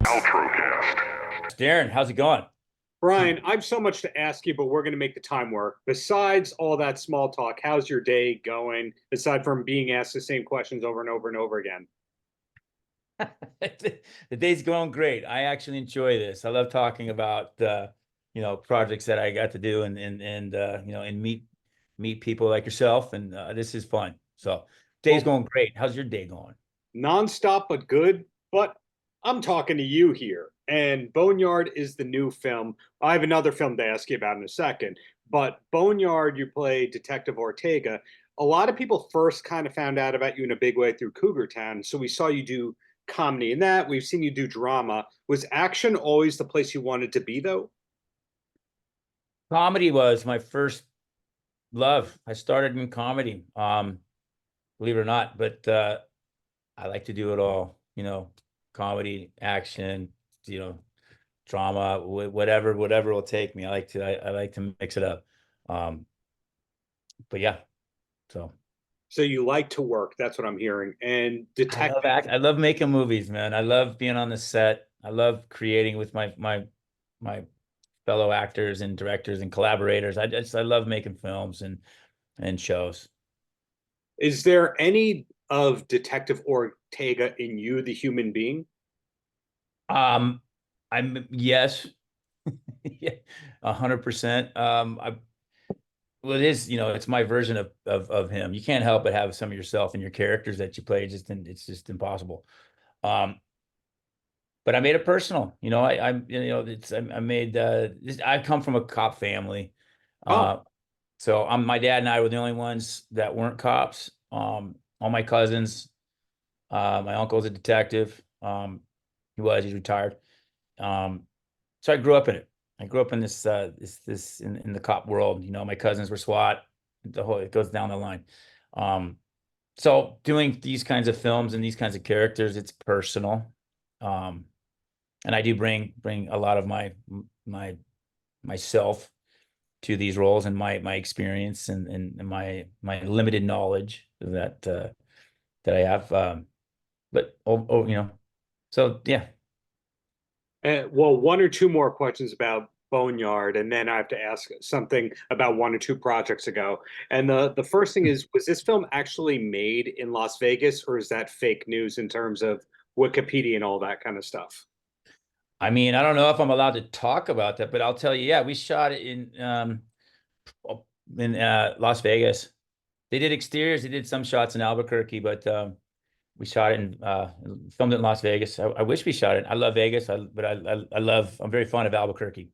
Paltrocast. Darren, how's it going? Brian, I've so much to ask you, but we're going to make the time work. Besides all that small talk, how's your day going? Aside from being asked the same questions over and over and over again. The day's going great. I actually enjoy this. I love talking about projects that I got to do and meet people like yourself, and this is fun. So day's going great. How's your day going? Nonstop but good. But I'm talking to you here. And Boneyard is the new film. I have another film to ask you about in a second. But Boneyard, you play Detective Ortega. A lot of people first kind of found out about you in a big way through Cougar Town. So we saw you do comedy in that. We've seen you do drama. Was action always the place you wanted to be, though? Comedy was my first love. I started in comedy, believe it or not, but I like to do it all, comedy, action, drama, whatever will take me. I like to mix it up. But yeah, so So you like to work. That's what I'm hearing. And detective. I love making movies, man. I love being on the set. I love creating with my fellow actors and directors and collaborators. I love making films and shows. Is there any of Detective Ortega in you, the human being? I'm yes, yeah, 100%. Well, it is, it's my version of him. You can't help but have some of yourself in your characters that you play. It's just impossible. But I made it personal. I made I come from a cop family. Oh, So my dad and I were the only ones that weren't cops. All my cousins, my uncle's a detective. He's retired. So I grew up in it. I grew up in this in the cop world. My cousins were SWAT. It goes down the line. So doing these kinds of films and these kinds of characters, it's personal. And I do bring a lot of myself to these roles and my experience and my limited knowledge that I have. So yeah. well, one or two more questions about Boneyard, and then I have to ask something about one or two projects ago. And the first thing is, was this film actually made in Las Vegas, or is that fake news in terms of Wikipedia and all that kind of stuff? I mean, I don't know if I'm allowed to talk about that, but I'll tell you, yeah, we shot it in Las Vegas. They did exteriors, they did some shots in Albuquerque, but we shot it in filmed it in Las Vegas. I wish we shot it. I love Vegas, I'm very fond of Albuquerque.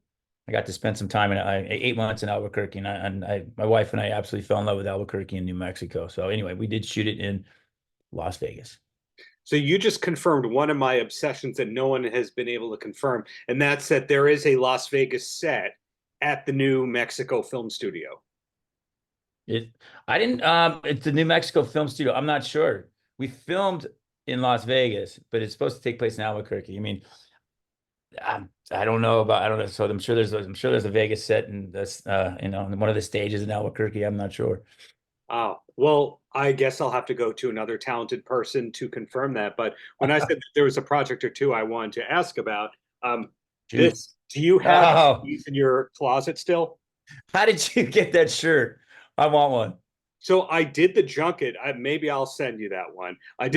I got to spend some time in 8 months in Albuquerque, and my wife and I absolutely fell in love with Albuquerque and New Mexico. So anyway, we did shoot it in Las Vegas. So you just confirmed one of my obsessions that no one has been able to confirm, and that's that there is a Las Vegas set at the New Mexico Film Studio. It's the New Mexico Film Studio. I'm not sure. We filmed in Las Vegas, but it's supposed to take place in Albuquerque. I mean, I don't know. So I'm sure there's a Vegas set in this, in one of the stages in Albuquerque. I'm not sure. Oh, well, I guess I'll have to go to another talented person to confirm that. But when I said that there was a project or two I wanted to ask about, do you have these in your closet still? How did you get that shirt? I want one. So I did the junket. Maybe I'll send you that one. I'll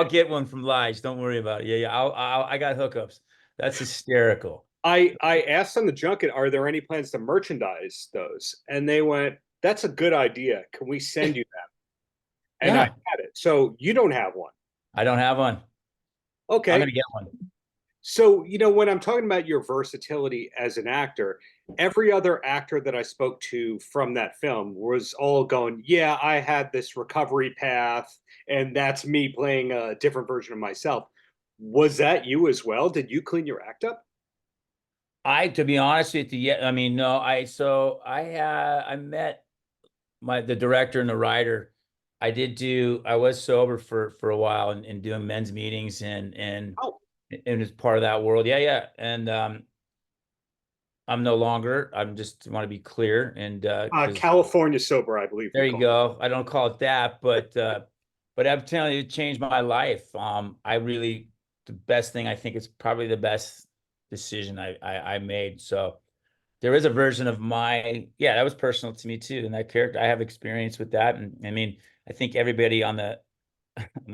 get one from Lige. Don't worry about it. Yeah. I got hookups. That's hysterical. I asked on the junket, are there any plans to merchandise those? And they went, that's a good idea. Can we send you them? And I had it. So you don't have one. I don't have one. Okay. I'm gonna get one. So, when I'm talking about your versatility as an actor, every other actor that I spoke to from that film was all going, yeah, I had this recovery path, and that's me playing a different version of myself. Was that you as well? Did you clean your act up? To be honest with you, yeah, I mean, no, I met the director and the writer. I was sober for a while and doing men's meetings and as part of that world. Yeah. And I'm no longer. I'm just want to be clear. And California sober, I believe. There you go. I don't call it that, but I'm telling you, it changed my life. the best thing. I think it's probably the best decision I made. So there is a version of yeah, that was personal to me too. And that character, I have experience with that. And I mean, I think everybody on the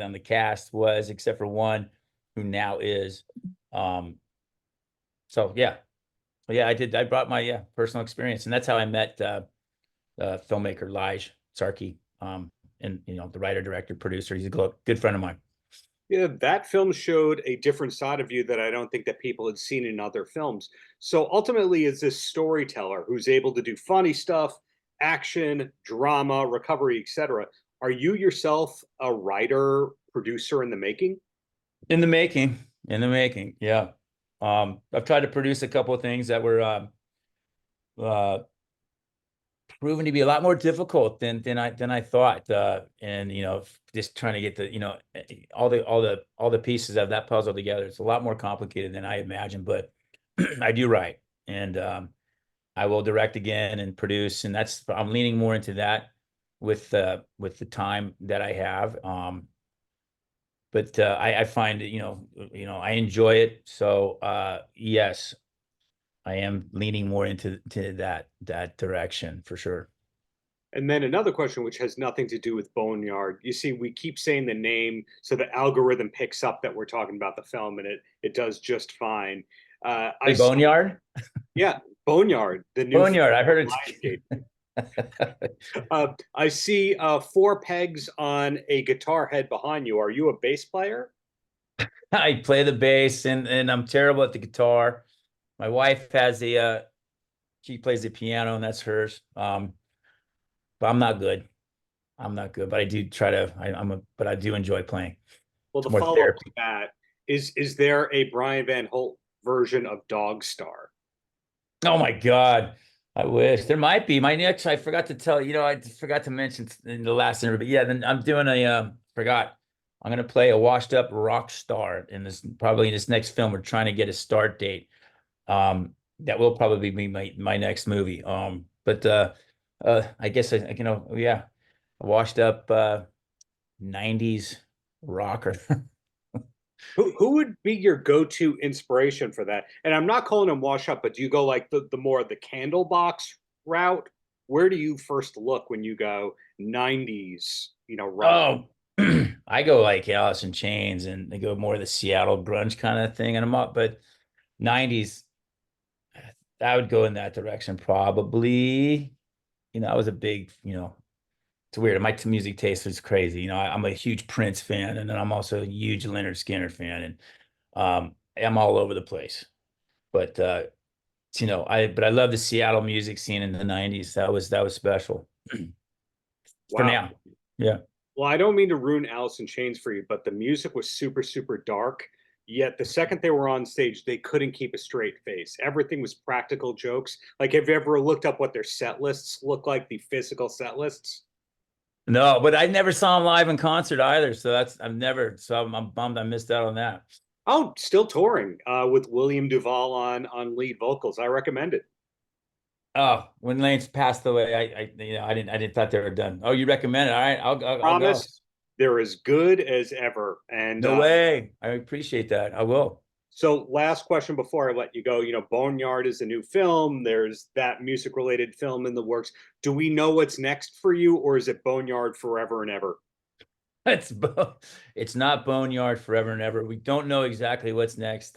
on the cast was, except for one who now is. So yeah. Yeah, I did. I brought my personal experience, and that's how I met filmmaker Lige Sarkey, and the writer, director, producer. He's a good friend of mine. Yeah, that film showed a different side of you that I don't think that people had seen in other films. So ultimately, is this storyteller who's able to do funny stuff, action, drama, recovery, etc. Are you yourself a writer, producer in the making? In the making, yeah. I've tried to produce a couple of things that were uh, proven to be a lot more difficult than I thought. And just trying to get all the pieces of that puzzle together. It's a lot more complicated than I imagined, but I do write, and I will direct again and produce, and I'm leaning more into that with the time that I have. But I find I enjoy it. So yes, I am leaning more into that direction for sure. And then another question, which has nothing to do with Boneyard. You see, we keep saying the name, so the algorithm picks up that we're talking about the film, and it does just fine. I Hey, saw, Boneyard? yeah, Boneyard, the new Boneyard. I heard Lionsgate. it's I see four pegs on a guitar head behind you. Are you a bass player? I play the bass, and I'm terrible at the guitar. My wife has she plays the piano, and that's hers. But I'm not good. I'm not good, but I do try to. But I do enjoy playing. Well, It's the more follow-up to therapy. that is there a Brian Van Holt version of Dog Star? Oh my God. I wish there might be. My next, I forgot to tell you, I forgot to mention in the last interview, but yeah, then I'm doing forgot. I'm gonna play a washed up rock star in this next film. We're trying to get a start date. That will probably be my next movie. But I guess yeah, a washed up 90s rocker. Who would be your go-to inspiration for that? And I'm not calling them wash up, but do you go like the more the Candlebox route? Where do you first look when you go 90s, rock? Oh, I go like Alice in Chains, and they go more the Seattle grunge kind of thing, and I'm up, but 90s, I would go in that direction probably. I was a big, it's weird. My music taste was crazy. I'm a huge Prince fan, and then I'm also a huge Leonard Skinner fan, and I'm all over the place. But but I love the Seattle music scene in the 90s. That was special for Wow. now. Yeah. Well, I don't mean to ruin Alice in Chains for you, but the music was super, super dark. Yet the second they were on stage, they couldn't keep a straight face. Everything was practical jokes. Like, have you ever looked up what their set lists look like, the physical set lists? No, but I never saw him live in concert either. So I'm bummed I missed out on that. Oh, still touring with William Duvall on lead vocals. I recommend it. Oh, when Lane's passed away, I didn't thought they were done. Oh, you recommend it? All right, I'll go. Promise they're as good as ever. And No way. I appreciate that. I will. so, last question before I let you go. Boneyard is a new film. There's that music related film in the works. Do we know what's next for you, or is it Boneyard forever and ever? It's it's not Boneyard forever and ever. We don't know exactly what's next.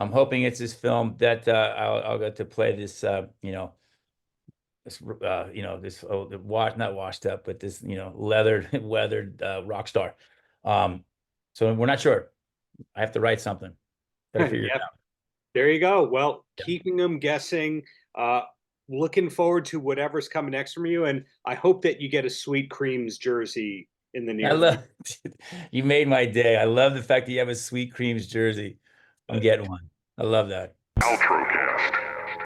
I'm hoping it's this film that I'll get to play this this not washed up, but this leathered weathered rock star. So we're not sure. I have to write something. Gotta figure it Yep. out. There you go. Well, Yeah. keeping them guessing. Uh, Looking forward to whatever's coming next from you, and I hope that you get a Sweet Creams jersey in the I near future. love you made my day. I love the fact that you have a Sweet Creams jersey. I'm getting one. I love that.